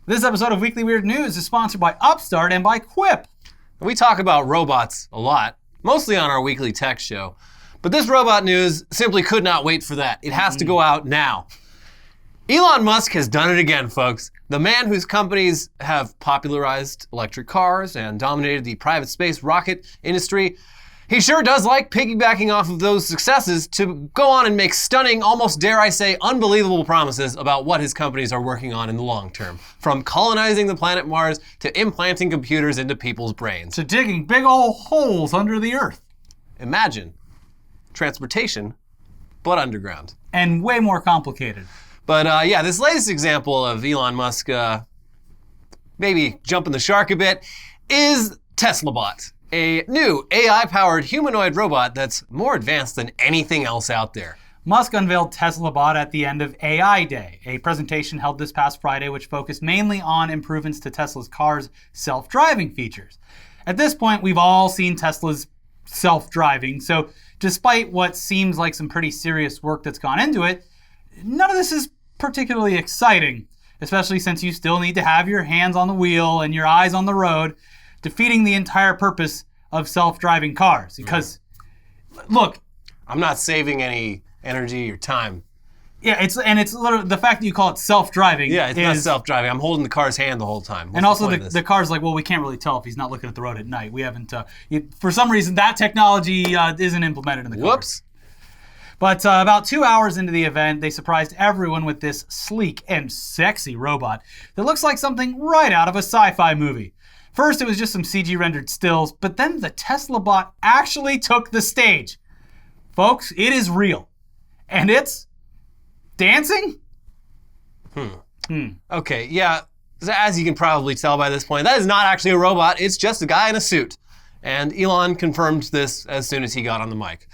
This episode of Weekly Weird News is sponsored by Upstart and by Quip. We talk about robots a lot, mostly on our weekly tech show. But this robot news simply could not wait for that. It has to go out now. Elon Musk has done it again, folks. The man whose companies have popularized electric cars and dominated the private space rocket industry, he sure does like piggybacking off of those successes to go on and make stunning, almost dare I say, unbelievable promises about what his companies are working on in the long term. From colonizing the planet Mars to implanting computers into people's brains. To digging big old holes under the earth. Imagine transportation, but underground. And way more complicated. But yeah, this latest example of Elon Musk maybe jumping the shark a bit is TeslaBot, a new AI-powered humanoid robot that's more advanced than anything else out there. Musk unveiled TeslaBot at the end of AI Day, a presentation held this past Friday which focused mainly on improvements to Tesla's cars' self-driving features. At this point, we've all seen Tesla's self-driving, so despite what seems like some pretty serious work that's gone into it, none of this is particularly exciting, especially since you still need to have your hands on the wheel and your eyes on the road, defeating the entire purpose of self-driving cars. Because, look, I'm not saving any energy or time. Yeah, it's literally the fact that you call it self-driving. Yeah, it's not self-driving. I'm holding the car's hand the whole time. And also the car's like, well, we can't really tell if he's not looking at the road at night. We haven't, for some reason, that technology isn't implemented in the car. Whoops. But about 2 hours into the event, they surprised everyone with this sleek and sexy robot that looks like something right out of a sci-fi movie. First, it was just some CG rendered stills, but then the TeslaBot actually took the stage. Folks, it is real. And it's dancing? Okay, yeah, as you can probably tell by this point, that is not actually a robot, it's just a guy in a suit. And Elon confirmed this as soon as he got on the mic.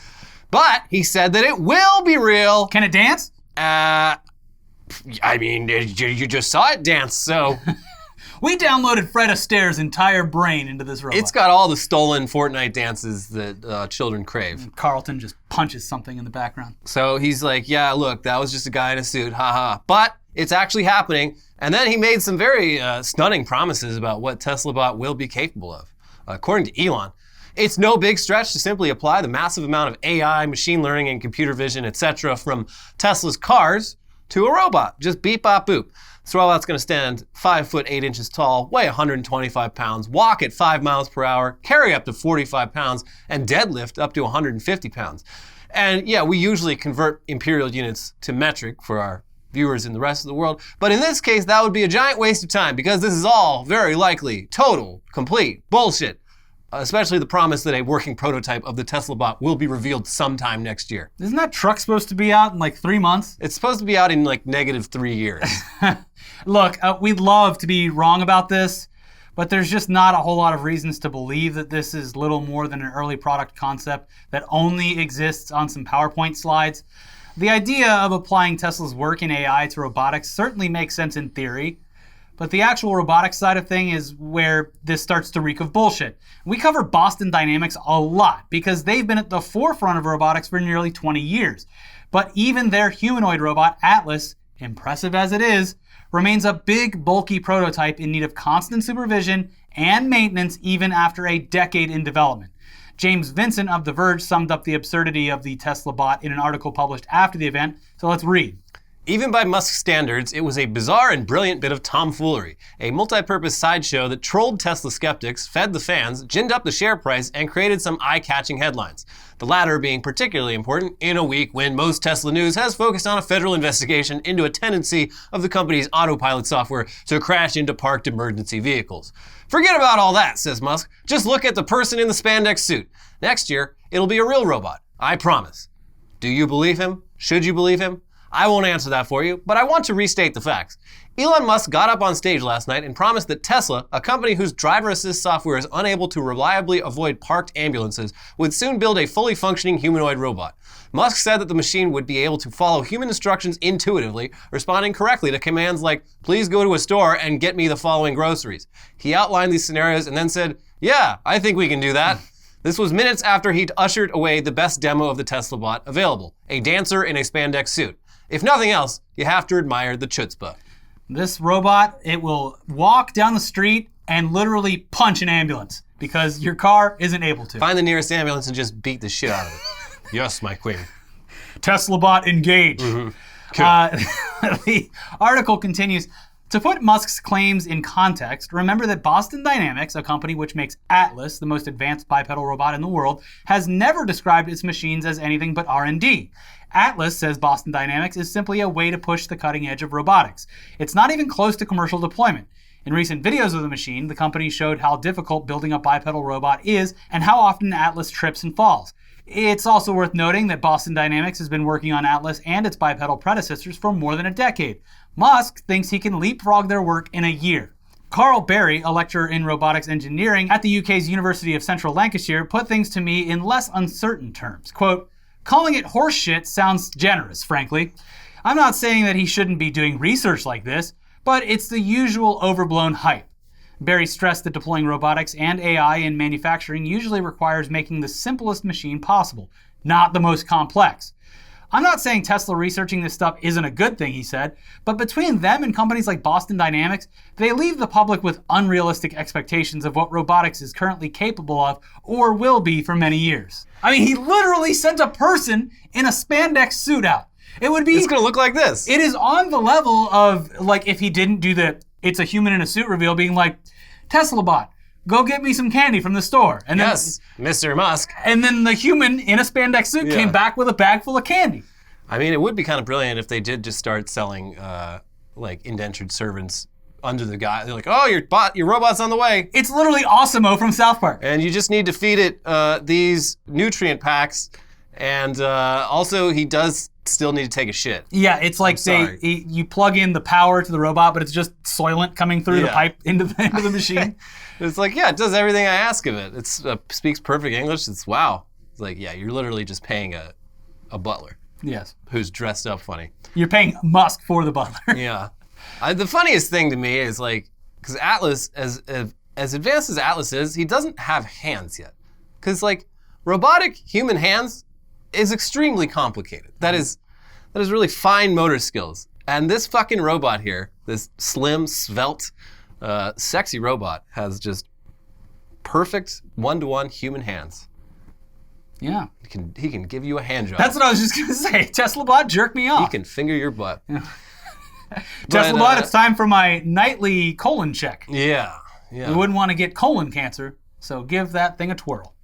But he said that it will be real. Can it dance? I mean, you just saw it dance, so... We downloaded Fred Astaire's entire brain into this robot. It's got all the stolen Fortnite dances that children crave. And Carlton just punches something in the background. So he's like, yeah, look, that was just a guy in a suit, haha. But it's actually happening. And then he made some very stunning promises about what TeslaBot will be capable of. According to Elon, it's no big stretch to simply apply the massive amount of AI, machine learning, and computer vision, etc. from Tesla's cars to a robot. Just beep, bop, boop. This robot's going to stand 5 foot 8 inches tall, weigh 125 pounds, walk at 5 miles per hour, carry up to 45 pounds, and deadlift up to 150 pounds. And yeah, we usually convert imperial units to metric for our viewers in the rest of the world. But in this case, that would be a giant waste of time because this is all very likely total, complete bullshit. Especially the promise that a working prototype of the TeslaBot will be revealed sometime next year. Isn't that truck supposed to be out in like 3 months? It's supposed to be out in like -3 years. Look, we'd love to be wrong about this, but there's just not a whole lot of reasons to believe that this is little more than an early product concept that only exists on some PowerPoint slides. The idea of applying Tesla's work in AI to robotics certainly makes sense in theory, but the actual robotics side of thing is where this starts to reek of bullshit. We cover Boston Dynamics a lot because they've been at the forefront of robotics for nearly 20 years. But even their humanoid robot, Atlas, impressive as it is, remains a big, bulky prototype in need of constant supervision and maintenance even after a decade in development. James Vincent of The Verge summed up the absurdity of the TeslaBot in an article published after the event, so let's read. Even by Musk's standards, it was a bizarre and brilliant bit of tomfoolery, a multi-purpose sideshow that trolled Tesla skeptics, fed the fans, ginned up the share price, and created some eye-catching headlines. The latter being particularly important in a week when most Tesla news has focused on a federal investigation into a tendency of the company's autopilot software to crash into parked emergency vehicles. Forget about all that, says Musk. Just look at the person in the spandex suit. Next year, it'll be a real robot. I promise. Do you believe him? Should you believe him? I won't answer that for you, but I want to restate the facts. Elon Musk got up on stage last night and promised that Tesla, a company whose driver assist software is unable to reliably avoid parked ambulances, would soon build a fully functioning humanoid robot. Musk said that the machine would be able to follow human instructions intuitively, responding correctly to commands like, please go to a store and get me the following groceries. He outlined these scenarios and then said, yeah, I think we can do that. This was minutes after he'd ushered away the best demo of the TeslaBot available, a dancer in a spandex suit. If nothing else, you have to admire the chutzpah. This robot, it will walk down the street and literally punch an ambulance because your car isn't able to. Find the nearest ambulance and just beat the shit out of it. Yes, my queen. Tesla bot engage. Cool. The article continues. To put Musk's claims in context, remember that Boston Dynamics, a company which makes Atlas, the most advanced bipedal robot in the world, has never described its machines as anything but R&D. Atlas, says Boston Dynamics, is simply a way to push the cutting edge of robotics. It's not even close to commercial deployment. In recent videos of the machine, the company showed how difficult building a bipedal robot is and how often Atlas trips and falls. It's also worth noting that Boston Dynamics has been working on Atlas and its bipedal predecessors for more than a decade. Musk thinks he can leapfrog their work in a year. Carl Berry, a lecturer in robotics engineering at the UK's University of Central Lancashire, put things to me in less uncertain terms. Quote, calling it horseshit sounds generous, frankly. I'm not saying that he shouldn't be doing research like this, but it's the usual overblown hype. Berry stressed that deploying robotics and AI in manufacturing usually requires making the simplest machine possible, not the most complex. I'm not saying Tesla researching this stuff isn't a good thing, he said, but between them and companies like Boston Dynamics, they leave the public with unrealistic expectations of what robotics is currently capable of or will be for many years. I mean, he literally sent a person in a spandex suit out. It's gonna look like this. It is on the level of, like, if he didn't do the it's a human in a suit reveal, being like, Tesla bot, go get me some candy from the store. And yes, then, Mr. Musk. And then the human in a spandex suit came back with a bag full of candy. I mean, it would be kind of brilliant if they did just start selling like indentured servants under the guy. They're like, oh, your robot's on the way. It's literally Awesome-O from South Park. And you just need to feed it these nutrient packs. And also, he does still need to take a shit. Yeah, it's like you plug in the power to the robot, but it's just Soylent coming through the pipe into the machine. It's like, yeah, it does everything I ask of it. It speaks perfect English. It's wow. It's like, yeah, you're literally just paying a butler. Yes. Who's dressed up funny. You're paying Musk for the butler. Yeah. The funniest thing to me is like, because Atlas, as advanced as Atlas is, he doesn't have hands yet. Because like, robotic human hands is extremely complicated. That is really fine motor skills. And this fucking robot here, this slim, svelte, sexy robot, has just perfect one-to-one human hands. Yeah. He can give you a hand job. That's what I was just gonna say. Tesla bot, jerk me off. He can finger your butt. Yeah. Tesla bot, it's time for my nightly colon check. Yeah. Yeah. You wouldn't want to get colon cancer, so give that thing a twirl.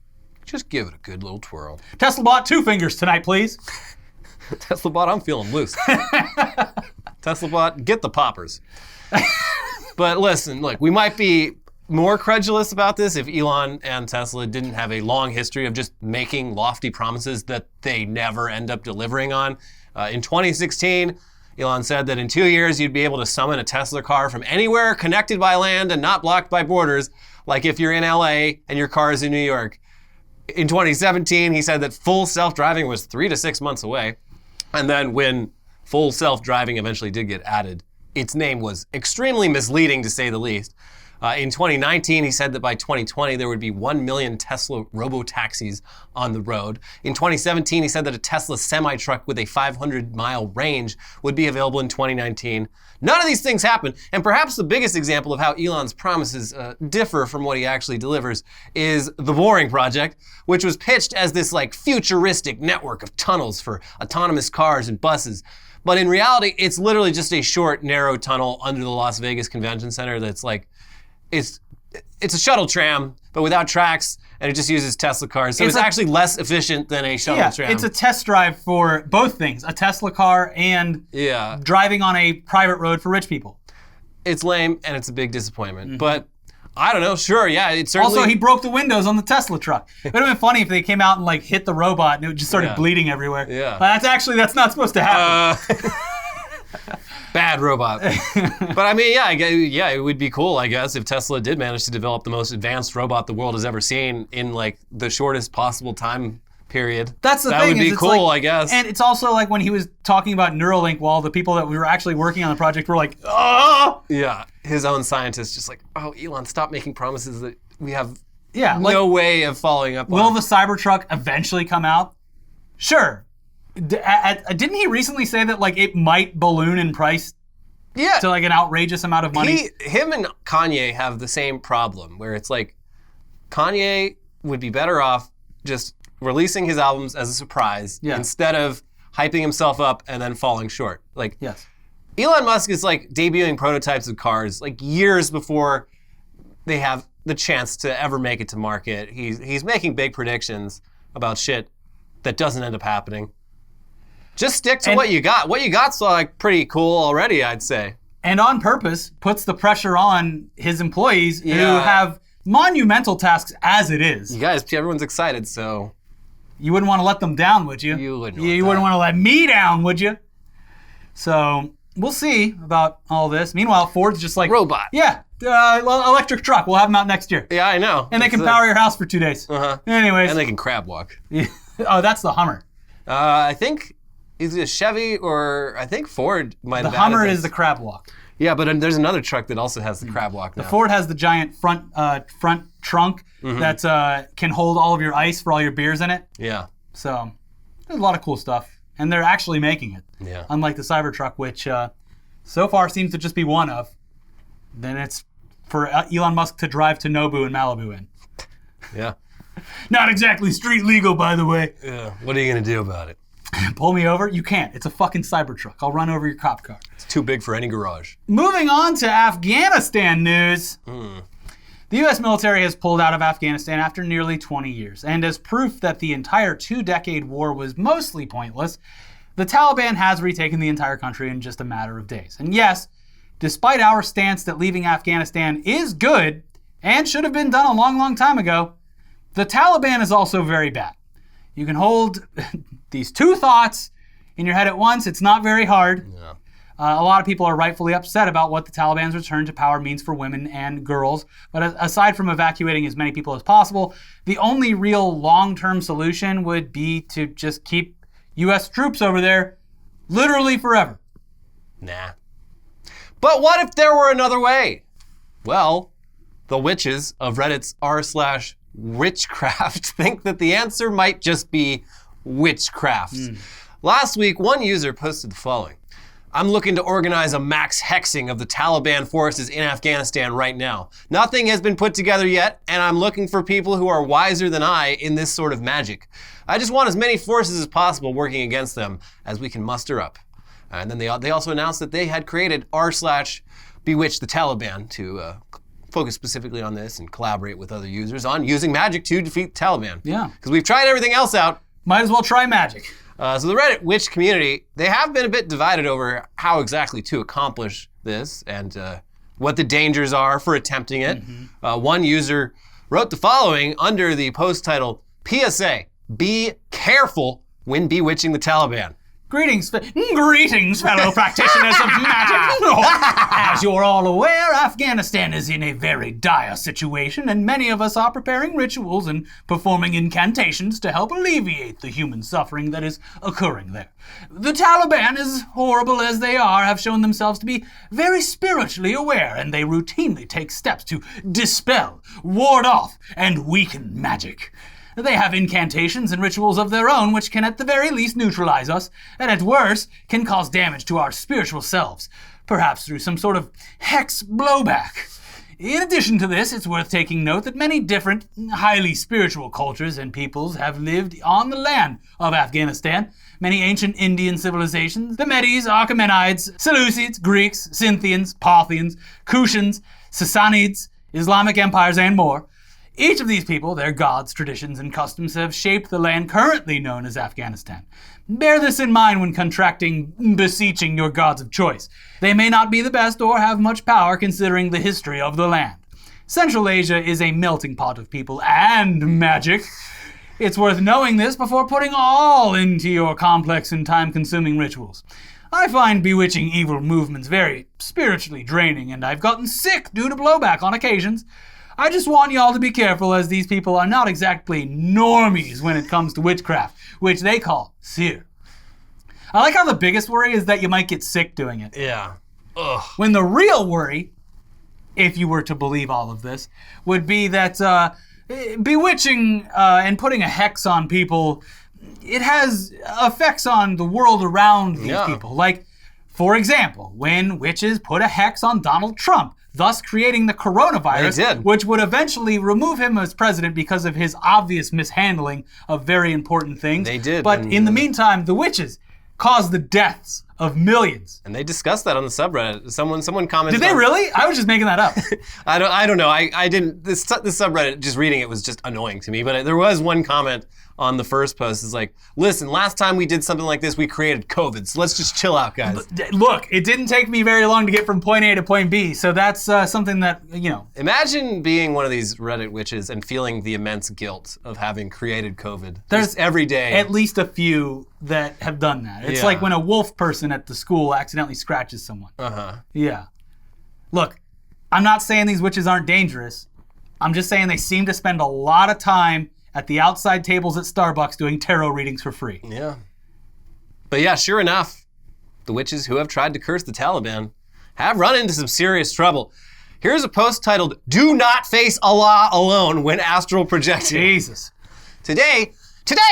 Just give it a good little twirl. Tesla bot, 2 fingers tonight, please. Tesla bot, I'm feeling loose. Tesla bot, get the poppers. But listen, look, we might be more credulous about this if Elon and Tesla didn't have a long history of just making lofty promises that they never end up delivering on. In 2016, Elon said that in 2 years you'd be able to summon a Tesla car from anywhere connected by land and not blocked by borders, like if you're in LA and your car is in New York. In 2017, he said that full self-driving was 3 to 6 months away. And then when full self-driving eventually did get added, its name was extremely misleading, to say the least. In 2019, he said that by 2020, there would be 1 million Tesla robo-taxis on the road. In 2017, he said that a Tesla semi-truck with a 500-mile range would be available in 2019. None of these things happen, and perhaps the biggest example of how Elon's promises differ from what he actually delivers is the Boring Project, which was pitched as this like futuristic network of tunnels for autonomous cars and buses. But in reality, it's literally just a short, narrow tunnel under the Las Vegas Convention Center that's like, it's a shuttle tram, but without tracks, and it just uses Tesla cars. So it's actually less efficient than a shuttle tram. It's a test drive for both things, a Tesla car and driving on a private road for rich people. It's lame, and it's a big disappointment. But I don't know, sure, yeah, it certainly... Also, he broke the windows on the Tesla truck. It would have been funny if they came out and like hit the robot and it just started bleeding everywhere. Yeah. That's not supposed to happen. Bad robot. But I mean, yeah, it would be cool, I guess, if Tesla did manage to develop the most advanced robot the world has ever seen in like the shortest possible time period. That's the thing. That would be cool, I guess. And it's also like when he was talking about Neuralink while the people that we were actually working on the project were like, oh! Yeah, his own scientists just like, oh, Elon, stop making promises that we have no way of following up on. Will the Cybertruck eventually come out? Sure. Didn't he recently say that like it might balloon in price Yeah. to like an outrageous amount of money. Him and Kanye have the same problem where it's like Kanye would be better off just releasing his albums as a surprise instead of hyping himself up and then falling short. Like, Yes. Elon Musk is like debuting prototypes of cars like years before they have the chance to ever make it to market. He's making big predictions about shit that doesn't end up happening. Just stick to what you got. What you got's like pretty cool already, I'd say. And on purpose puts the pressure on his employees who have monumental tasks as it is. You guys, everyone's excited, so You wouldn't want to let them down, would you? You wouldn't. You wouldn't want to let me down, would you? So we'll see about all this. Meanwhile, Ford's just like robot. Yeah, electric truck. We'll have them out next year. Yeah, I know. And they can power your house for 2 days. Anyways. And they can crab walk. Oh, that's the Hummer. I think is it a Chevy or I think Ford might have. The Hummer is the crab walk. Yeah, but there's another truck that also has the crab walk now. The Ford has the giant front trunk that can hold all of your ice for all your beers in it. Yeah. So there's a lot of cool stuff. And they're actually making it. Yeah. Unlike the Cybertruck, which so far seems to just be one of. Then it's for Elon Musk to drive to Nobu and Malibu in. Yeah. Not exactly street legal, by the way. Yeah. What are you going to do about it? Pull me over? You can't. It's a fucking Cybertruck. I'll run over your cop car. It's too big for any garage. Moving on to Afghanistan news. The U.S. military has pulled out of Afghanistan after nearly 20 years. And as proof that the entire 2-decade war was mostly pointless, the Taliban has retaken the entire country in just a matter of days. And yes, despite our stance that leaving Afghanistan is good and should have been done a long, long time ago, the Taliban is also very bad. You can hold these two thoughts in your head at once. It's not very hard. Yeah. A lot of people are rightfully upset about what the Taliban's return to power means for women and girls. But aside from evacuating as many people as possible, the only real long-term solution would be to just keep U.S. troops over there literally forever. Nah. But what if there were another way? Well, the witches of Reddit's r/witchcraft think that the answer might just be witchcraft. Last week, one user posted the following. I'm looking to organize a max hexing of the Taliban forces in Afghanistan right now. Nothing has been put together yet, and I'm looking for people who are wiser than I in this sort of magic. I just want as many forces as possible working against them as we can muster up. And then they also announced that they had created r/bewitch the Taliban to focus specifically on this and collaborate with other users on using magic to defeat the Taliban. Yeah. Because we've tried everything else out. Might as well try magic. So the Reddit witch community, they have been a bit divided over how exactly to accomplish this and what the dangers are for attempting it. One user wrote the following under the post title, PSA, be careful when bewitching the Taliban. Greetings, fellow practitioners of magic. As you're all aware, Afghanistan is in a very dire situation, and many of us are preparing rituals and performing incantations to help alleviate the human suffering that is occurring there. The Taliban, as horrible as they are, have shown themselves to be very spiritually aware, and they routinely take steps to dispel, ward off, and weaken magic. They have incantations and rituals of their own which can at the very least neutralize us, and at worst can cause damage to our spiritual selves, perhaps through some sort of hex blowback. In addition to this, it's worth taking note that many different, highly spiritual cultures and peoples have lived on the land of Afghanistan. Many ancient Indian civilizations, the Medes, Achaemenids, Seleucids, Greeks, Scythians, Parthians, Kushans, Sassanids, Islamic empires, and more. Each of these people, their gods, traditions, and customs have shaped the land currently known as Afghanistan. Bear this in mind when beseeching your gods of choice. They may not be the best or have much power considering the history of the land. Central Asia is a melting pot of people and magic. It's worth knowing this before putting all into your complex and time-consuming rituals. I find bewitching evil movements very spiritually draining, and I've gotten sick due to blowback on occasions. I just want y'all to be careful, as these people are not exactly normies when it comes to witchcraft, which they call seer. I like how the biggest worry is that you might get sick doing it. Yeah. Ugh. When the real worry, if you were to believe all of this, would be that bewitching and putting a hex on people, it has effects on the world around these people. Like, For example, when witches put a hex on Donald Trump, thus creating the coronavirus, which would eventually remove him as president because of his obvious mishandling of very important things. They did. But in the meantime, the witches caused the deaths of millions. And they discussed that on the subreddit. Someone commented. Did they really? I was just making that up. I don't know. I didn't. This subreddit, just reading it was just annoying to me. But there was one comment on the first post. It's like, listen, last time we did something like this, we created COVID. So let's just chill out, guys. Look, it didn't take me very long to get from point A to point B. So that's something that, Imagine being one of these Reddit witches and feeling the immense guilt of having created COVID. There's just every day. At least a few that have done that. It's like when a wolf person at the school accidentally scratches someone. Yeah. Look, I'm not saying these witches aren't dangerous. I'm just saying they seem to spend a lot of time at the outside tables at Starbucks doing tarot readings for free. Yeah. But yeah, sure enough, the witches who have tried to curse the Taliban have run into some serious trouble. Here's a post titled, "Do not face Allah alone when astral projecting." Jesus. Today,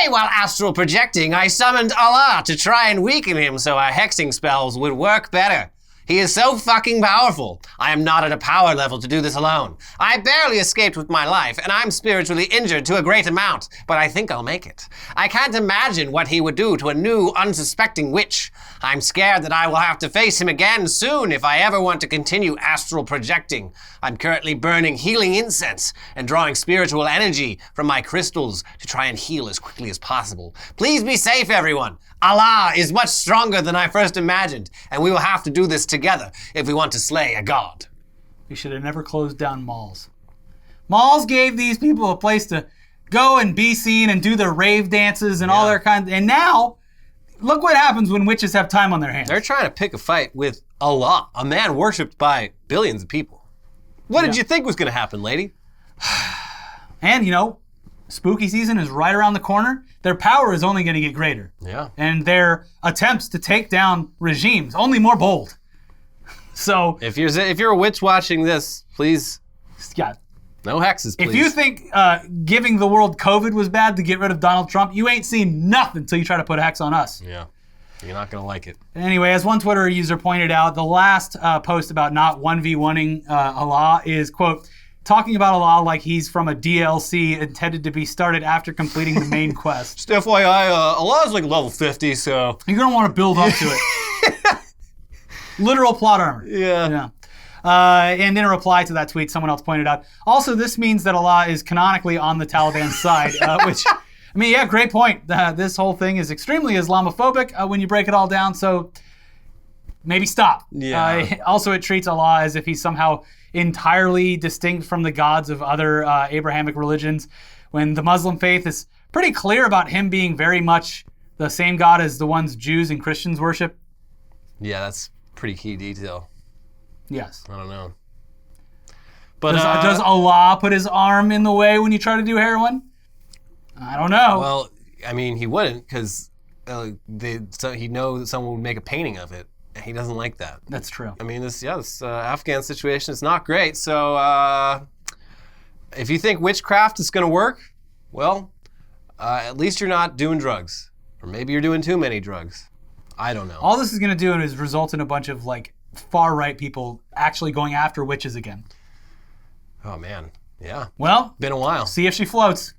while astral projecting, I summoned Allah to try and weaken him so our hexing spells would work better. He is so fucking powerful. I am not at a power level to do this alone. I barely escaped with my life, and I'm spiritually injured to a great amount, but I think I'll make it. I can't imagine what he would do to a new, unsuspecting witch. I'm scared that I will have to face him again soon if I ever want to continue astral projecting. I'm currently burning healing incense and drawing spiritual energy from my crystals to try and heal as quickly as possible. Please be safe, everyone. Allah is much stronger than I first imagined, and we will have to do this together if we want to slay a god. We should have never closed down malls. Malls gave these people a place to go and be seen and do their rave dances and all their kinds. And now, look what happens when witches have time on their hands. They're trying to pick a fight with Allah, a man worshipped by billions of people. What did you think was going to happen, lady? And, spooky season is right around the corner. Their power is only going to get greater. Yeah. And their attempts to take down regimes only more bold. So if you're a witch watching this, please, no hexes, please. If you think giving the world COVID was bad to get rid of Donald Trump, you ain't seen nothing until you try to put a hex on us. Yeah. You're not going to like it. Anyway, as one Twitter user pointed out, the last post about not 1v1ing Allah is, quote, talking about Allah like he's from a DLC intended to be started after completing the main quest. Just FYI, Allah is like level 50, so... You're going to want to build up to it. Literal plot armor. Yeah. And in a reply to that tweet, someone else pointed out, also, this means that Allah is canonically on the Taliban's side, which... I mean, yeah, great point. This whole thing is extremely Islamophobic when you break it all down, so maybe stop. Yeah. Also, it treats Allah as if he's somehow entirely distinct from the gods of other Abrahamic religions, when the Muslim faith is pretty clear about him being very much the same God as the ones Jews and Christians worship. Yeah, that's pretty key detail. Yes. I don't know. But does Allah put his arm in the way when you try to do heroin? I don't know. Well, I mean, he wouldn't, because he knows that someone would make a painting of it. And he doesn't like that. That's true. I mean, this Afghan situation is not great. So if you think witchcraft is going to work, well, at least you're not doing drugs. Or maybe you're doing too many drugs. I don't know. All this is going to do is result in a bunch of far-right people actually going after witches again. Oh, man. Yeah. Well, been a while. See if she floats.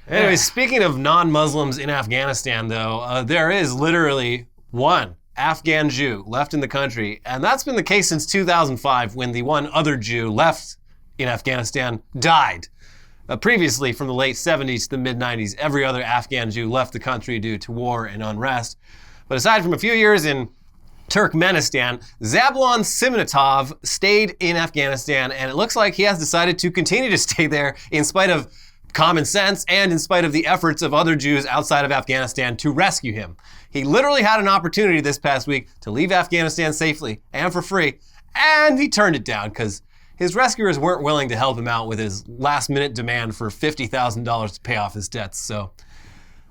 Anyway, speaking of non-Muslims in Afghanistan, though, there is literally one Afghan Jew left in the country, and that's been the case since 2005, when the one other Jew left in Afghanistan died. Previously, from the late 70s to the mid-90s, every other Afghan Jew left the country due to war and unrest. But aside from a few years in Turkmenistan, Zablon Simonatov stayed in Afghanistan, and it looks like he has decided to continue to stay there in spite of common sense and in spite of the efforts of other Jews outside of Afghanistan to rescue him. He literally had an opportunity this past week to leave Afghanistan safely and for free, and he turned it down because his rescuers weren't willing to help him out with his last-minute demand for $50,000 to pay off his debts. So,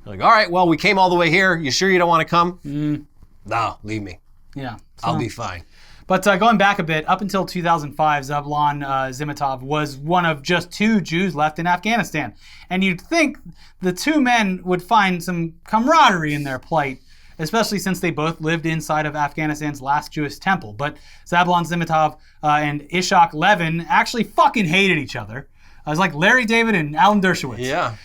all right, well, we came all the way here. You sure you don't want to come? No, leave me. Yeah. I'll be fine. But going back a bit, up until 2005, Zablon Zimitov was one of just 2 Jews left in Afghanistan. And you'd think the 2 men would find some camaraderie in their plight. especially since they both lived inside of Afghanistan's last Jewish temple. But Zablon Zimitov and Ishak Levin actually fucking hated each other. It was like Larry David and Alan Dershowitz. Yeah.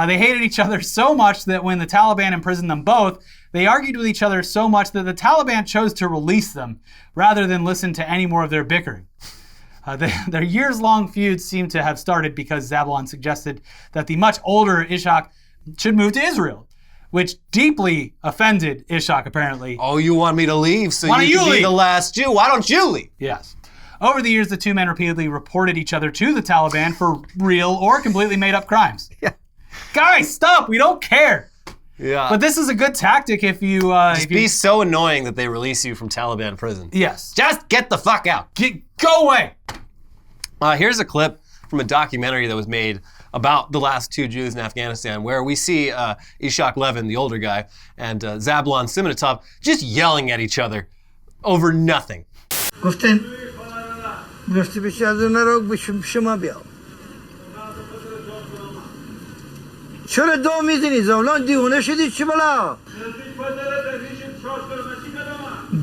They hated each other so much that when the Taliban imprisoned them both, they argued with each other so much that the Taliban chose to release them rather than listen to any more of their bickering. Their years-long feud seemed to have started because Zablon suggested that the much older Ishak should move to Israel, which deeply offended Ishak, apparently. Oh, you want me to leave so Why don't you can you be the leave? last Jew? Why don't you leave? Yes. Over the years, the two men repeatedly reported each other to the Taliban for real or completely made-up crimes. Yeah. Guys, stop! We don't care! Yeah. But this is a good tactic if you... Just be so annoying that they release you from Taliban prison. Yes. Just get the fuck out. Go away! Here's a clip from a documentary that was made about the last two Jews in Afghanistan, where we see Ishak Levin, the older guy, and Zablon Zimitov just yelling at each other over nothing. چرا دو میزنی زولان دیونه شدی چی بلا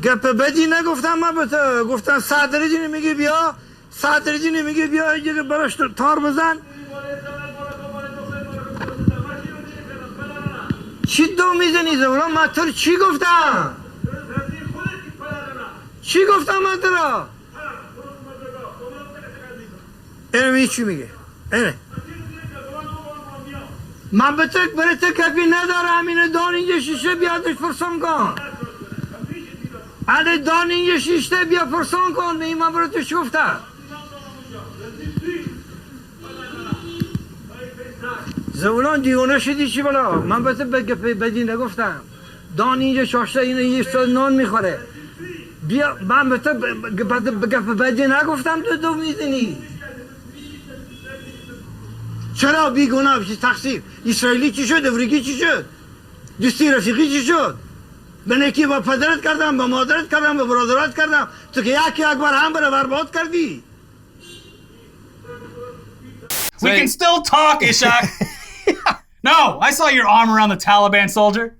گپ بدی نگفتم من به تو گفتم صدری جینی میگی بیا صدری جینی میگی بیا یه براش تار بزن چی دو میزنی زولان من تو چی گفتم چی گفتم من تو را اینو چی میگه اینه من به تک برای تک کپی ندارم اینه دان اینجا شیشه بیادش فرسان کن اگه دان اینجا شیشه بیا فرسان کن این من برای توش گفتم زولان دیونه شدی چی بلا من به تک بدی نگفتم دان اینجا شاشته اینه یه سال نان میخوره بیا من به تک بدی نگفتم تو دو میزنی چرا بیگناه بشی تقصیر اسرائیلی چی شد افریقی چی شد دوستی رفیقی چی شد به نکی با پدرت کردم با مادرت کردم با برادرت کردم تو که یکی اکبر هم بره برباد کردی We can still talk, Ishak. No, I saw your arm around the Taliban soldier.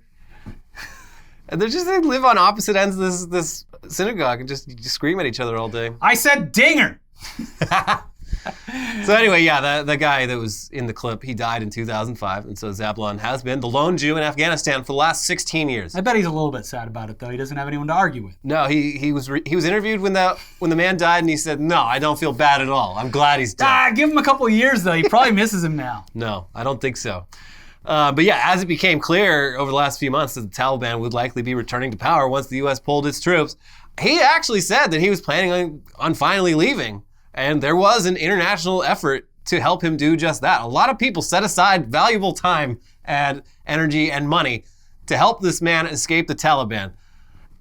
And they live on opposite ends of this synagogue and just scream at each other all day. I said dinger. So anyway, yeah, the guy that was in the clip, he died in 2005, and so Zablon has been the lone Jew in Afghanistan for the last 16 years. I bet he's a little bit sad about it, though. He doesn't have anyone to argue with. No, he was interviewed when the man died, and he said, "No, I don't feel bad at all. I'm glad he's dead." Give him a couple of years, though. He probably misses him now. No, I don't think so. But yeah, as it became clear over the last few months that the Taliban would likely be returning to power once the U.S. pulled its troops, he actually said that he was planning on finally leaving. And there was an international effort to help him do just that. A lot of people set aside valuable time and energy and money to help this man escape the Taliban.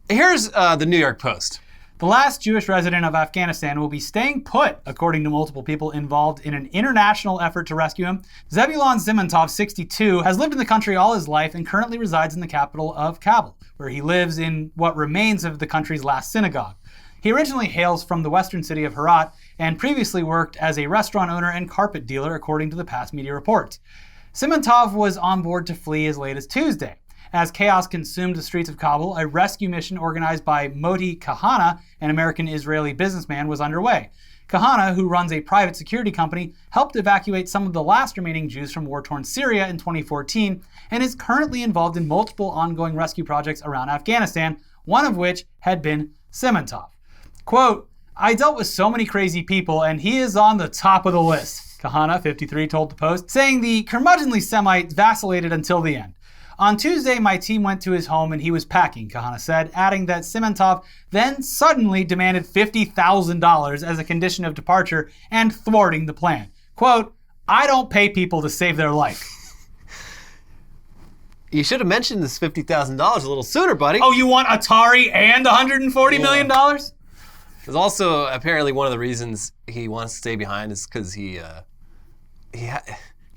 Here's the New York Post. The last Jewish resident of Afghanistan will be staying put, according to multiple people involved in an international effort to rescue him. Zebulon Zimitov, 62, has lived in the country all his life and currently resides in the capital of Kabul, where he lives in what remains of the country's last synagogue. He originally hails from the western city of Herat and previously worked as a restaurant owner and carpet dealer, according to the past media reports. Zimitov was on board to flee as late as Tuesday. As chaos consumed the streets of Kabul, a rescue mission organized by Moti Kahana, an American-Israeli businessman, was underway. Kahana, who runs a private security company, helped evacuate some of the last remaining Jews from war-torn Syria in 2014 and is currently involved in multiple ongoing rescue projects around Afghanistan, one of which had been Zimitov. Quote, "I dealt with so many crazy people, and he is on the top of the list," Kahana, 53, told the Post, saying the curmudgeonly Semite vacillated until the end. "On Tuesday, my team went to his home and he was packing," Kahana said, adding that Zimitov then suddenly demanded $50,000 as a condition of departure and thwarting the plan. Quote, "I don't pay people to save their life." You should have mentioned this $50,000 a little sooner, buddy. Oh, you want Atari and $140 million? There's also apparently one of the reasons he wants to stay behind is because he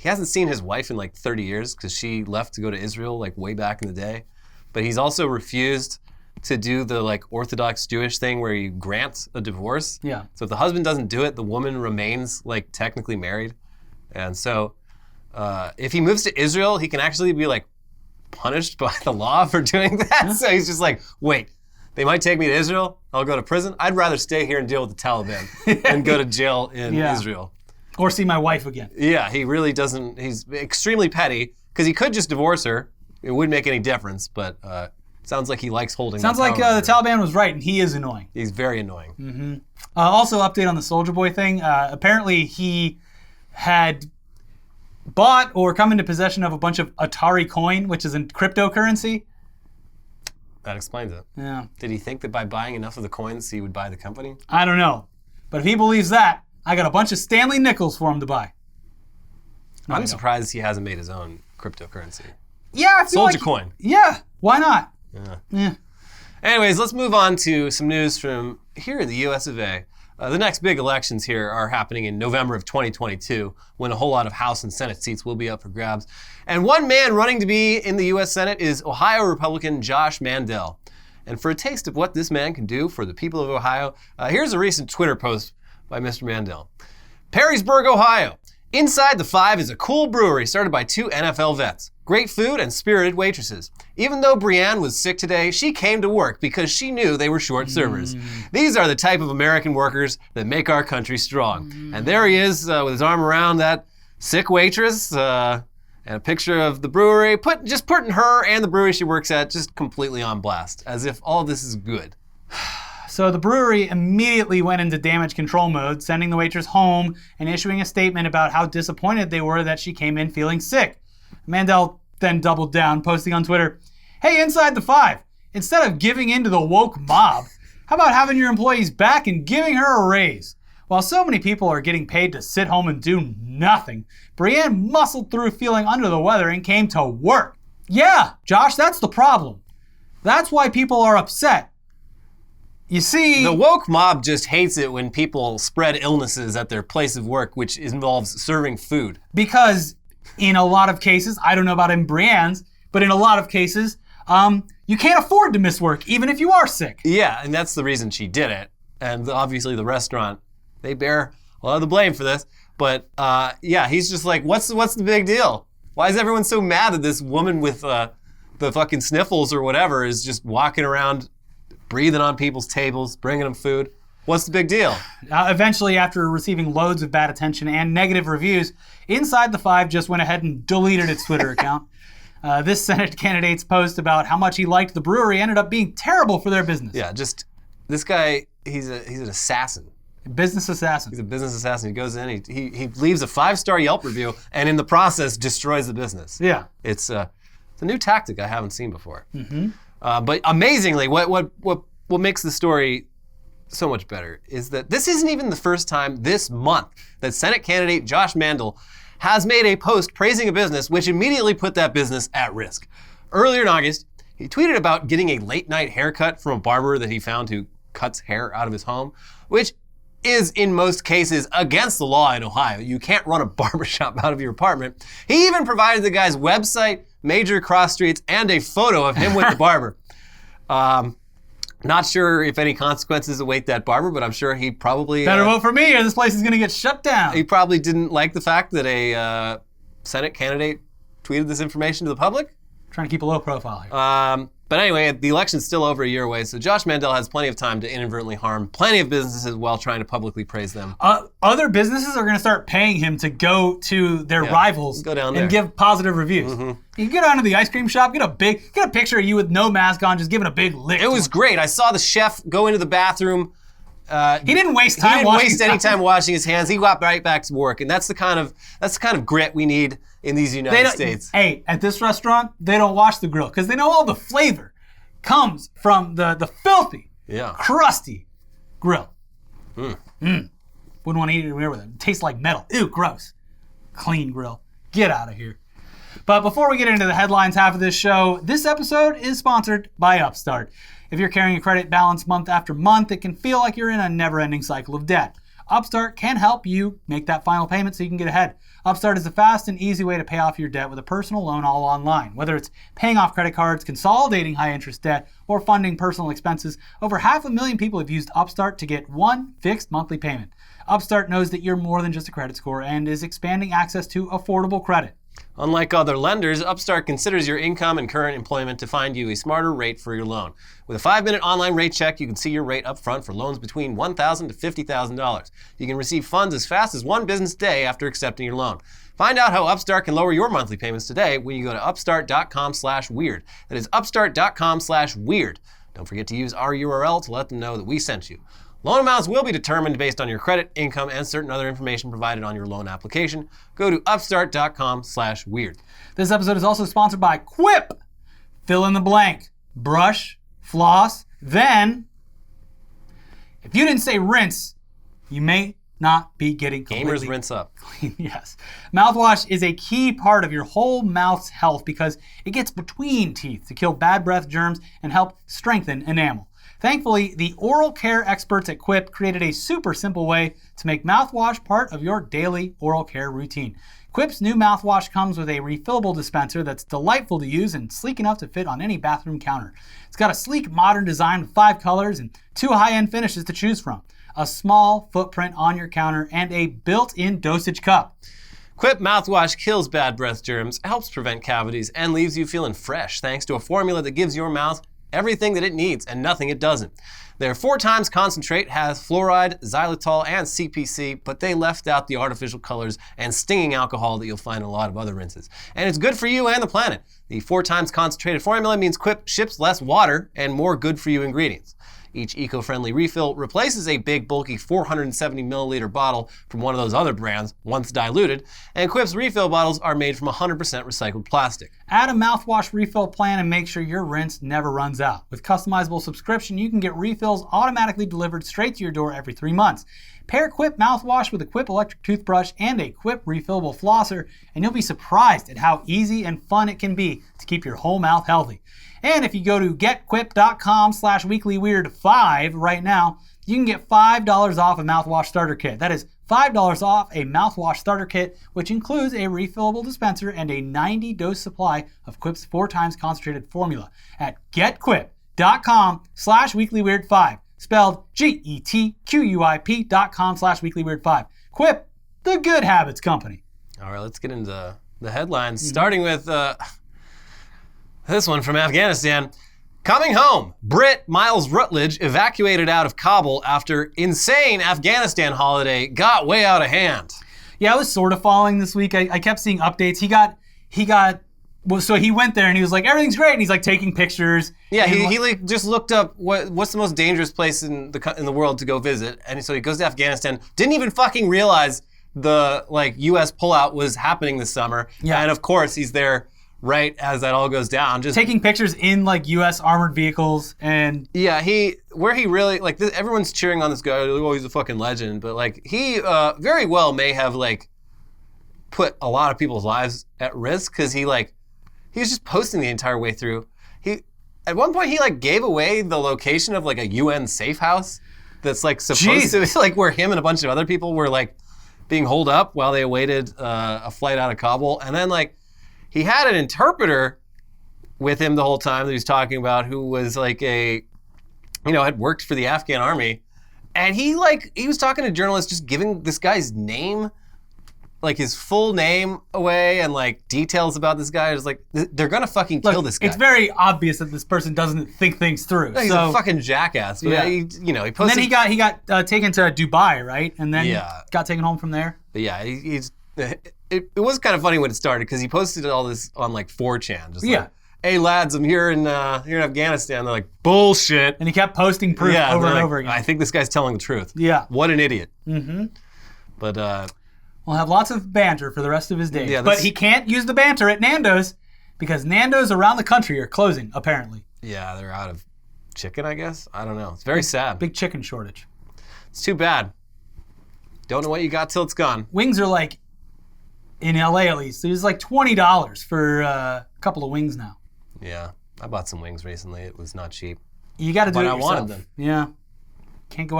hasn't seen his wife in like 30 years because she left to go to Israel like way back in the day. But he's also refused to do the like Orthodox Jewish thing where you grant a divorce. Yeah. So if the husband doesn't do it, the woman remains like technically married. And so if he moves to Israel, he can actually be like punished by the law for doing that. So he's just like, wait, they might take me to Israel. I'll go to prison. I'd rather stay here and deal with the Taliban than go to jail in Israel. Or see my wife again. Yeah, he really doesn't. He's extremely petty because he could just divorce her. It wouldn't make any difference, but sounds like he likes holding. Sounds like the Taliban was right, and he is annoying. He's very annoying. Mm-hmm. Also, update on the Soldier Boy thing. Apparently, he had bought or come into possession of a bunch of Atari coin, which is a cryptocurrency. That explains it. Yeah. Did he think that by buying enough of the coins, he would buy the company? I don't know. But if he believes that, I got a bunch of Stanley nickels for him to buy. I'm surprised he hasn't made his own cryptocurrency. Yeah, I feel Soldier like coin. Yeah, why not? Yeah. Anyways, let's move on to some news from here in the US of A. The next big elections here are happening in November of 2022, when a whole lot of House and Senate seats will be up for grabs. And one man running to be in the US Senate is Ohio Republican Josh Mandel. And for a taste of what this man can do for the people of Ohio, here's a recent Twitter post by Mr. Mandel. Perrysburg, Ohio. Inside the Five is a cool brewery started by 2 NFL vets. Great food and spirited waitresses. Even though Brienne was sick today, she came to work because she knew they were short servers. These are the type of American workers that make our country strong. And there he is with his arm around that sick waitress and a picture of the brewery, just putting her and the brewery she works at just completely on blast, as if all this is good. So the brewery immediately went into damage control mode, sending the waitress home and issuing a statement about how disappointed they were that she came in feeling sick. Mandel then doubled down, posting on Twitter, "Hey, Inside the Five, instead of giving in to the woke mob, how about having your employees back and giving her a raise? While so many people are getting paid to sit home and do nothing, Brienne muscled through feeling under the weather and came to work." Yeah, Josh, that's the problem. That's why people are upset. You see, the woke mob just hates it when people spread illnesses at their place of work, which involves serving food. Because in a lot of cases, I don't know about in Brienne's, but in a lot of cases, you can't afford to miss work, even if you are sick. Yeah, and that's the reason she did it. And obviously the restaurant, they bear a lot of the blame for this. But yeah, he's just like, what's the big deal? Why is everyone so mad that this woman with the fucking sniffles or whatever is just walking around breathing on people's tables, bringing them food? What's the big deal? Eventually, after receiving loads of bad attention and negative reviews, Inside the Five just went ahead and deleted its Twitter account. This Senate candidate's post about how much he liked the brewery ended up being terrible for their business. Yeah, just this guy, he's an assassin. Business assassin. He's a business assassin. He goes in, he leaves a 5-star Yelp review, and in the process destroys the business. Yeah. It's a new tactic I haven't seen before. Mm-hmm. But amazingly, what makes the story so much better is that this isn't even the first time this month that Senate candidate Josh Mandel has made a post praising a business which immediately put that business at risk. Earlier in August, he tweeted about getting a late-night haircut from a barber that he found who cuts hair out of his home, which is in most cases against the law in Ohio. You can't run a barbershop out of your apartment. He even provided the guy's website, major cross streets, and a photo of him with the barber. Not sure if any consequences await that barber, but I'm sure he probably... Better vote for me or this place is going to get shut down. He probably didn't like the fact that a Senate candidate tweeted this information to the public. Trying to keep a low profile here. But anyway, the election's still over a year away, so Josh Mandel has plenty of time to inadvertently harm plenty of businesses while trying to publicly praise them. Other businesses are going to start paying him to go to their rivals go down and give positive reviews. Mm-hmm. You can get down to the ice cream shop, get a picture of you with no mask on, just giving a big lick. It was great. I saw the chef go into the bathroom. He didn't waste time. He didn't waste any time washing his hands. He got right back to work, and that's the kind of grit we need in these United States. Hey, at this restaurant, they don't wash the grill because they know all the flavor comes from the filthy, crusty grill. Wouldn't want to eat it anywhere with it. It tastes like metal. Ew, gross. Clean grill. Get out of here. But before we get into the headlines half of this show, this episode is sponsored by Upstart. If you're carrying a credit balance month after month, it can feel like you're in a never-ending cycle of debt. Upstart can help you make that final payment so you can get ahead. Upstart is a fast and easy way to pay off your debt with a personal loan all online. Whether it's paying off credit cards, consolidating high-interest debt, or funding personal expenses, over 500,000 people have used Upstart to get one fixed monthly payment. Upstart knows that you're more than just a credit score and is expanding access to affordable credit. Unlike other lenders, Upstart considers your income and current employment to find you a smarter rate for your loan. With a 5-minute online rate check, you can see your rate up front for loans between $1,000 to $50,000. You can receive funds as fast as one business day after accepting your loan. Find out how Upstart can lower your monthly payments today when you go to upstart.com/weird. That is upstart.com/weird. Don't forget to use our URL to let them know that we sent you. Loan amounts will be determined based on your credit, income, and certain other information provided on your loan application. Go to upstart.com/weird. This episode is also sponsored by Quip. Fill in the blank. Brush, floss, then, if you didn't say rinse, you may not be getting completely Gamers rinse up. clean. Yes. Mouthwash is a key part of your whole mouth's health because it gets between teeth to kill bad breath germs and help strengthen enamel. Thankfully, the oral care experts at Quip created a super simple way to make mouthwash part of your daily oral care routine. Quip's new mouthwash comes with a refillable dispenser that's delightful to use and sleek enough to fit on any bathroom counter. It's got a sleek, modern design with 5 colors and 2 high-end finishes to choose from, a small footprint on your counter, and a built-in dosage cup. Quip mouthwash kills bad breath germs, helps prevent cavities, and leaves you feeling fresh thanks to a formula that gives your mouth everything that it needs and nothing it doesn't. Their 4 times concentrate has fluoride, xylitol, and CPC, but they left out the artificial colors and stinging alcohol that you'll find in a lot of other rinses. And it's good for you and the planet. The 4 times concentrated formula means Quip ships less water and more good for you ingredients. Each eco-friendly refill replaces a big, bulky 470 milliliter bottle from one of those other brands, once diluted, and Quip's refill bottles are made from 100% recycled plastic. Add a mouthwash refill plan and make sure your rinse never runs out. With customizable subscription, you can get refills automatically delivered straight to your door every 3 months. Pair Quip mouthwash with a Quip electric toothbrush and a Quip refillable flosser, and you'll be surprised at how easy and fun it can be to keep your whole mouth healthy. And if you go to getquip.com/weeklyweird5 right now, you can get $5 off a mouthwash starter kit. That is $5 off a mouthwash starter kit, which includes a refillable dispenser and a 90-dose supply of Quip's 4 times concentrated formula at getquip.com/weeklyweird5, spelled GETQUIP.com/weeklyweird5. Quip, the good habits company. All right, let's get into the headlines, starting with this one from Afghanistan. Coming home, Brit Miles Rutledge evacuated out of Kabul after insane Afghanistan holiday got way out of hand. Yeah, I was sort of following this week. I kept seeing updates. So he went there and he was like, everything's great. And he's like taking pictures. Yeah, he like just looked up what's the most dangerous place in the world to go visit. And so he goes to Afghanistan. Didn't even fucking realize the U.S. pullout was happening this summer. Yeah. And of course he's there right as that all goes down, just taking pictures in U.S. armored vehicles. And yeah, everyone's cheering on this guy. Oh, he's a fucking legend. But he very well may have put a lot of people's lives at risk because he was just posting the entire way through. At one point he gave away the location of a UN safe house that's supposed to be where him and a bunch of other people were being holed up while they awaited a flight out of Kabul. And then he had an interpreter with him the whole time that he was talking about, who was had worked for the Afghan army, and he was talking to journalists, just giving this guy's name, his full name away, and details about this guy. It's they're gonna fucking kill this guy. It's very obvious that this person doesn't think things through. No, he's a fucking jackass. But yeah. He posted. And then he got taken to Dubai, right? And then got taken home from there. But yeah, it was kind of funny when it started because he posted all this on 4chan. Just hey lads, I'm here in Afghanistan. They're like, bullshit. And he kept posting proof over and over again. I think this guy's telling the truth. Yeah. What an idiot. Mm-hmm. But we'll have lots of banter for the rest of his days. Yeah, but he can't use the banter at Nando's because Nando's around the country are closing, apparently. Yeah, they're out of chicken, I guess. I don't know. It's very sad. Big chicken shortage. It's too bad. Don't know what you got till it's gone. Wings are in LA at least, it was $20 for a couple of wings now. Yeah, I bought some wings recently. It was not cheap. You got to do it yourself. But I wanted them. Yeah. You can't go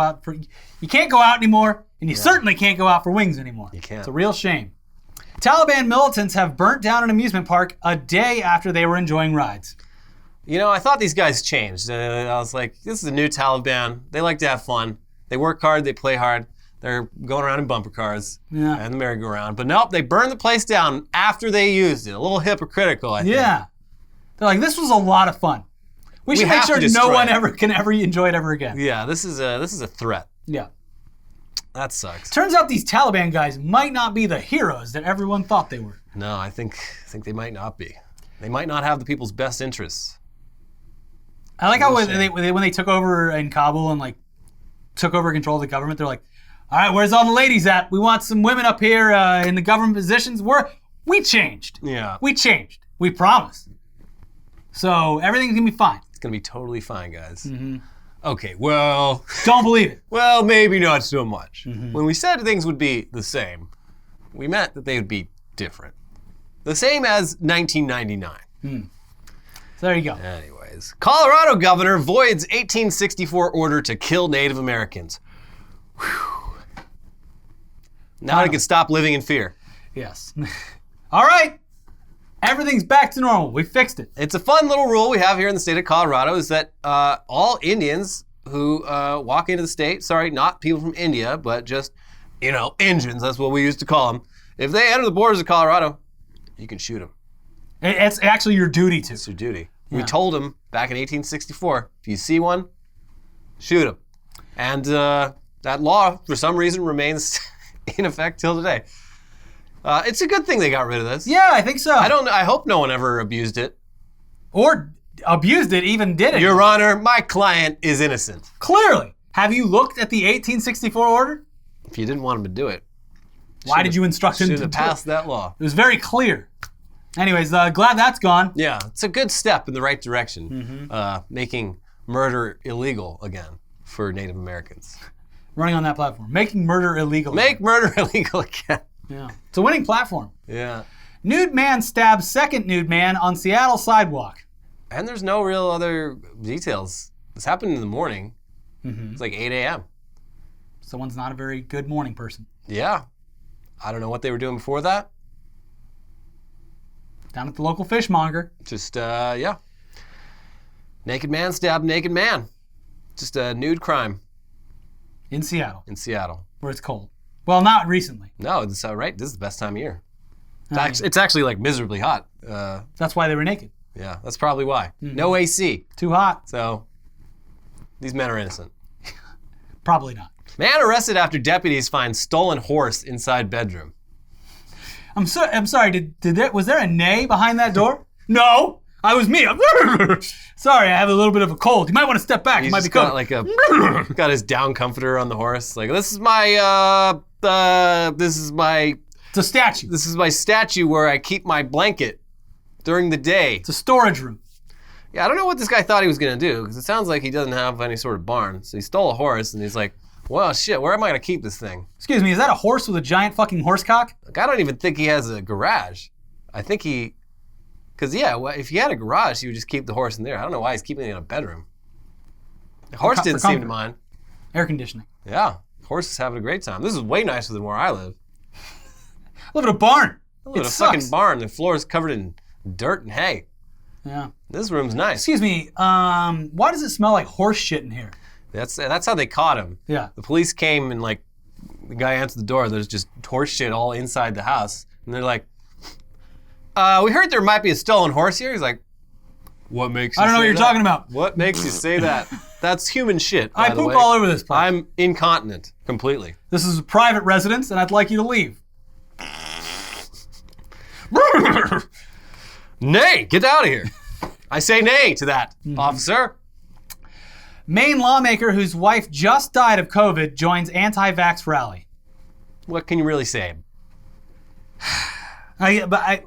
out anymore, and you certainly can't go out for wings anymore. You can't. It's a real shame. Taliban militants have burnt down an amusement park a day after they were enjoying rides. I thought these guys changed. I was like, this is a new Taliban. They like to have fun. They work hard. They play hard. They're going around in bumper cars Yeah. and the merry-go-round. But nope, they burned the place down after they used it. A little hypocritical, I think. Yeah. They're like, this was a lot of fun. We should make have to sure destroy no one it. can ever enjoy it ever again. Yeah, this is a threat. Yeah. That sucks. Turns out these Taliban guys might not be the heroes that everyone thought they were. No, I think they might not be. They might not have the people's best interests. I like how when Shame. they took over in Kabul and like took over control of the government, they're like, all right, where's all the ladies at? We want some women up here in the government positions. We changed. Yeah. We changed. We promised. So everything's going to be fine. It's going to be totally fine, guys. Mm-hmm. Okay, well, Don't believe it. well, maybe not so much. Mm-hmm. When we said things would be the same, we meant that they would be different. The same as 1999. So there you go. Anyways, Colorado governor voids 1864 order to kill Native Americans. Whew. Now I can stop living in fear. Yes. All right. Everything's back to normal. We fixed it. It's a fun little rule we have here in the state of Colorado is that all Indians who walk into the state, sorry, not people from India, but just, Indians, that's what we used to call them. If they enter the borders of Colorado, you can shoot them. It's actually your duty to. It's your duty. Yeah. We told them back in 1864, if you see one, shoot them. And that law, for some reason, remains in effect till today. It's a good thing they got rid of this. Yeah, I think so. I hope no one ever abused it. Or abused it, even did it. Your Honor, my client is innocent. Clearly. Have you looked at the 1864 order? If you didn't want him to do it, Why did you instruct him to should have do passed it? that law. It was very clear. Anyways, glad that's gone. Yeah, it's a good step in the right direction, making murder illegal again for Native Americans. Running on that platform. Making murder illegal. Make murder illegal again. Yeah. It's a winning platform. Yeah. Nude man stabs second nude man on Seattle sidewalk. And there's no real other details. This happened in the morning. It's like 8 a.m. Someone's not a very good morning person. Yeah. I don't know what they were doing before that. Down at the local fishmonger. Just, yeah. Naked man stabbed naked man. Just a nude crime In Seattle, in Seattle. where it's cold. Well, not recently. No, it's right. This is the best time of year. I mean, It's actually like miserably hot. that's why they were naked. Yeah, that's probably why. No AC. Too hot? So these men are innocent. Probably not. Man arrested after deputies find stolen horse inside bedroom. I'm sorry. Was there a neigh behind that door? No, I was me. Sorry, I have a little bit of a cold. You might want to step back. He's It might be just got cold. like got his down comforter on the horse. Like this is my It's a statue. this is my statue where I keep my blanket during the day. It's a storage room. Yeah, I don't know what this guy thought he was gonna do because it sounds like he doesn't have any sort of barn. So he stole a horse and he's like, well, shit, where am I gonna keep this thing? Excuse me, is that a horse with a giant fucking horse cock? Like, I don't even think he has a garage. I think because if he had a garage, he would just keep the horse in there. I don't know why he's keeping it in a bedroom. The horse for didn't seem to comfort. mind. Air conditioning. Yeah, horse is having a great time. This is way nicer than where I live. I live in a barn. I live in It a sucks. fucking barn. The floor is covered in dirt and hay. Yeah. This room's nice. Excuse me, why does it smell like horse shit in here? That's how they caught him. Yeah. The police came and like the guy answered the door. There's just horse shit all inside the house, and they're like, "We heard there might be a stolen horse here." He's like, "What makes you?" I don't know what say you're that? talking about. What makes you say that? That's human shit. I by the poop way. all over this place. I'm incontinent completely. This is a private residence, and I'd like you to leave. Nay, get out of here. I say nay to that, officer. Maine lawmaker whose wife just died of COVID joins anti-vax rally. What can you really say? I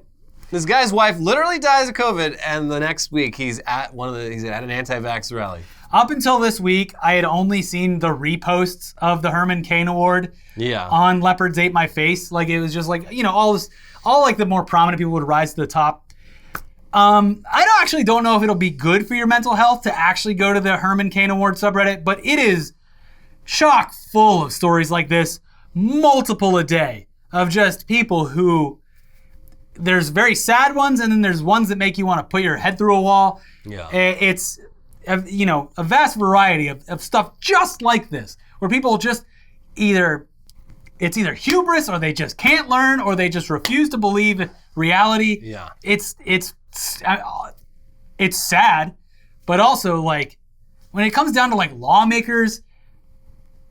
This guy's wife literally dies of COVID, and the next week he's at an anti-vax rally. Up until this week, I had only seen the reposts of the Herman Cain Award Yeah. on Leopards Ate My Face. Like, it was just like, all like the more prominent people would rise to the top. I don't know if it'll be good for your mental health to actually go to the Herman Cain Award subreddit, but it is chock full of stories like this, multiple a day, of just people who, there's very sad ones, and then there's ones that make you want to put your head through a wall. Yeah. It's, a vast variety of stuff just like this, where people just either it's either hubris or they just can't learn or they just refuse to believe reality. Yeah. It's sad, but also like when it comes down to like lawmakers,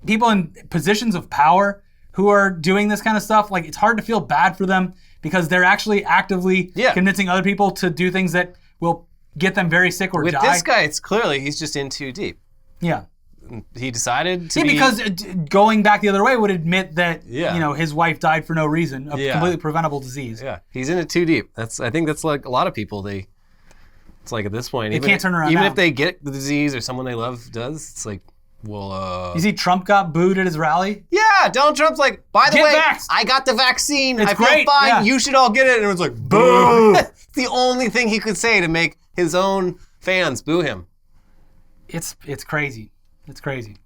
people in positions of power who are doing this kind of stuff, like it's hard to feel bad for them because they're actually actively convincing other people to do things that will get them very sick or die. With this guy, it's clearly he's just in too deep. Yeah. He decided to because going back the other way would admit that his wife died for no reason, a completely preventable disease. Yeah, he's in it too deep. I think that's like a lot of people. It's like at this point, they can't turn around. Even now. if they get the disease or someone they love does, it's like, well. You see, Trump got booed at his rally. Yeah, Donald Trump's like, by the way, vaxxed. I got the vaccine. It's I feel great. fine. Yeah. You should all get it. And it was like, boo. It's the only thing he could say to make his own fans boo him. It's crazy. It's crazy.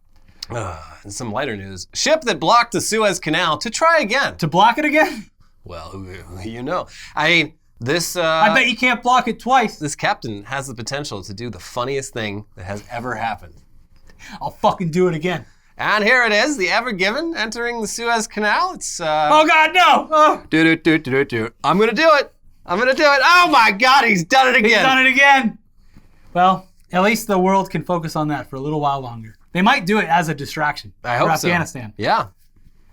And some lighter news. Ship that blocked the Suez Canal to try again. To block it again? Well, you know. I mean, this... I bet you can't block it twice. This captain has the potential to do the funniest thing that has ever happened. I'll fucking do it again. And here it is, the Ever Given entering the Suez Canal. It's... oh, God, no! Oh. I'm going to do it. I'm going to do it. Oh, my God, he's done it again. He's done it again. Well, at least the world can focus on that for a little while longer. They might do it as a distraction I hope for Afghanistan. So. Yeah.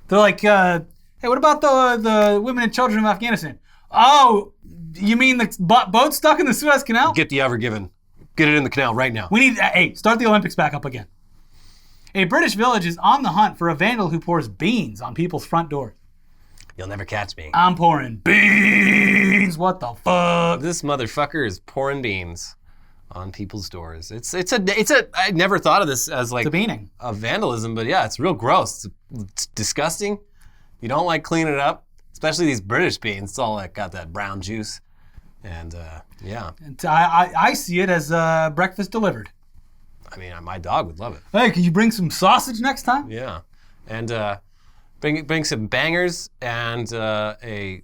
They're like, hey, what about the women and children of Afghanistan? Oh, you mean the boat stuck in the Suez Canal? Get the Ever Given. Get it in the canal right now. We need, hey, start the Olympics back up again. A British village is on the hunt for a vandal who pours beans on people's front doors. You'll never catch me. I'm pouring beans. What the fuck? This motherfucker is pouring beans on people's doors. It's a. I never thought of this as like it's a beaning. A vandalism, but yeah, it's real gross. It's disgusting. You don't like cleaning it up, especially these British beans. It's all like got that brown juice, and yeah. And I see it as breakfast delivered. I mean, my dog would love it. Hey, can you bring some sausage next time? Yeah, and bring some bangers and a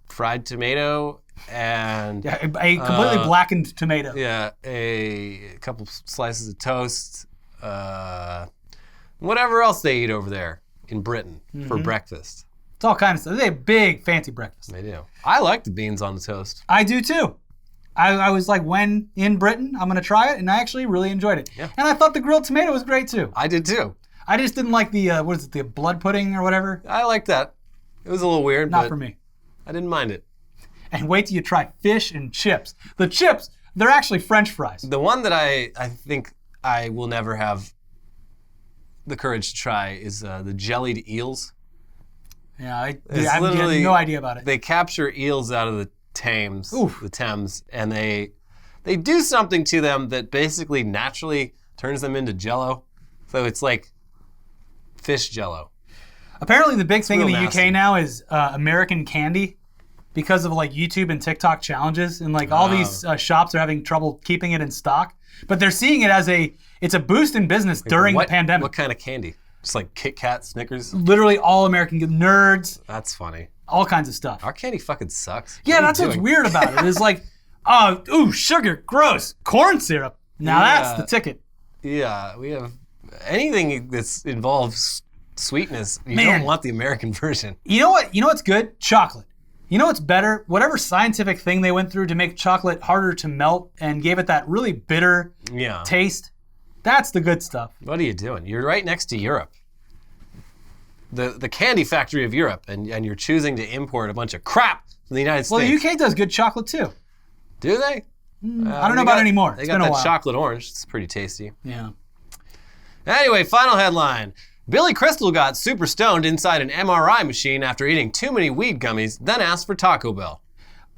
fried tomato. And a completely blackened tomato. Yeah, a couple slices of toast, whatever else they eat over there in Britain for breakfast. It's all kinds of stuff. They have big, fancy breakfast. They do. I like the beans on the toast. I do too. I was like, when in Britain, I'm going to try it, and I actually really enjoyed it. Yeah. And I thought the grilled tomato was great too. I did too. I just didn't like the, the blood pudding or whatever? I liked that. It was a little weird, Not but for me. I didn't mind it. And wait till you try fish and chips. The chips, they're actually French fries. The one that I think I will never have the courage to try is the jellied eels. Yeah, I have no idea about it. They capture eels out of the Thames, and they do something to them that basically naturally turns them into Jell-O. So it's like fish Jell-O. Apparently, the big thing in the nasty. UK now is American candy. Because of like YouTube and TikTok challenges, and like all these shops are having trouble keeping it in stock, but they're seeing it as it's a boost in business during the pandemic. What kind of candy? Just like Kit Kat, Snickers? Literally all American nerds. That's funny. All kinds of stuff. Our candy fucking sucks. Yeah, that's what's weird about it. It's like, sugar, gross, corn syrup. Now that's the ticket. Yeah, we have anything that involves sweetness. You don't want the American version. You know what? You know what's good? Chocolate. You know what's better? Whatever scientific thing they went through to make chocolate harder to melt and gave it that really bitter taste, that's the good stuff. What are you doing? You're right next to Europe. The candy factory of Europe, and you're choosing to import a bunch of crap from the United States. Well, the UK does good chocolate too. Do they? I don't know about it anymore. They got that chocolate orange. It's pretty tasty. Yeah. Anyway, final headline. Billy Crystal got super stoned inside an MRI machine after eating too many weed gummies, then asked for Taco Bell.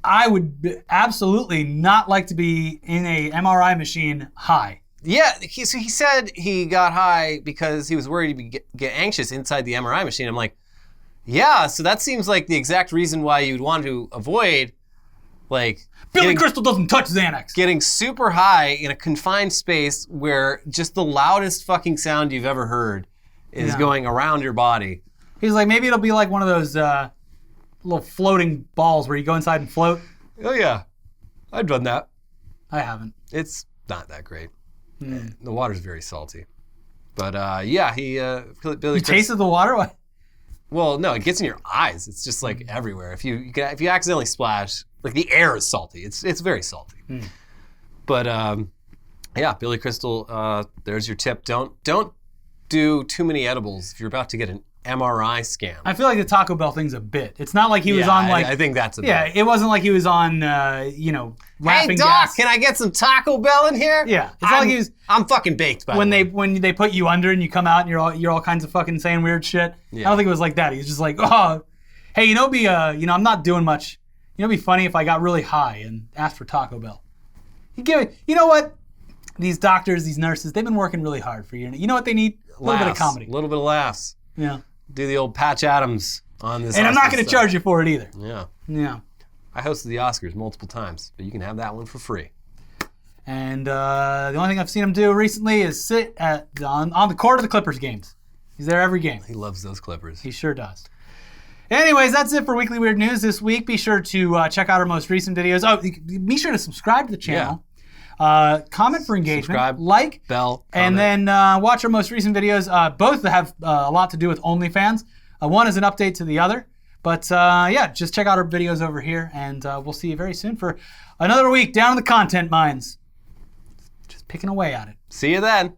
I would absolutely not like to be in a MRI machine high. Yeah, he said he got high because he was worried he'd get anxious inside the MRI machine. I'm like, yeah, so that seems like the exact reason why you'd want to avoid, like... Billy Crystal doesn't touch Xanax. Getting super high in a confined space where just the loudest fucking sound you've ever heard is going around your body. He's like, maybe it'll be like one of those little floating balls where you go inside and float. Oh yeah, I've done that. I haven't. It's not that great. The water's very salty. But yeah, Billy You tasted the water? What? Well, no, it gets in your eyes. It's just like everywhere. If you accidentally splash, like the air is salty. It's very salty. But yeah, Billy Crystal, there's your tip. Don't do too many edibles if you're about to get an MRI scan. I feel like the Taco Bell thing's a bit. It's not like he was on like. I think that's a bit. Yeah, it wasn't like he was on, laughing Hey, Doc, gas. can I get some Taco Bell in here? Yeah, it's not like he was. I'm fucking baked, by the way. When they put you under and you come out and you're all kinds of fucking saying weird shit. Yeah. I don't think it was like that. He was just like, oh, hey, I'm not doing much. It'd be funny if I got really high and asked for Taco Bell. You know what? These doctors, these nurses, they've been working really hard for you. You know what they need? A little bit of comedy. A little bit of laughs. Yeah. Do the old Patch Adams on this. And I'm not going to charge you for it either. Yeah. Yeah. I hosted the Oscars multiple times, but you can have that one for free. And the only thing I've seen him do recently is sit on the court of the Clippers games. He's there every game. He loves those Clippers. He sure does. Anyways, that's it for Weekly Weird News this week. Be sure to check out our most recent videos. Oh, be sure to subscribe to the channel. Comment for engagement. Subscribe, like. bell, and comment. then watch our most recent videos. Both have a lot to do with OnlyFans. One is an update to the other. But just check out our videos over here. And we'll see you very soon for another week down in the content mines. Just picking away at it. See you then.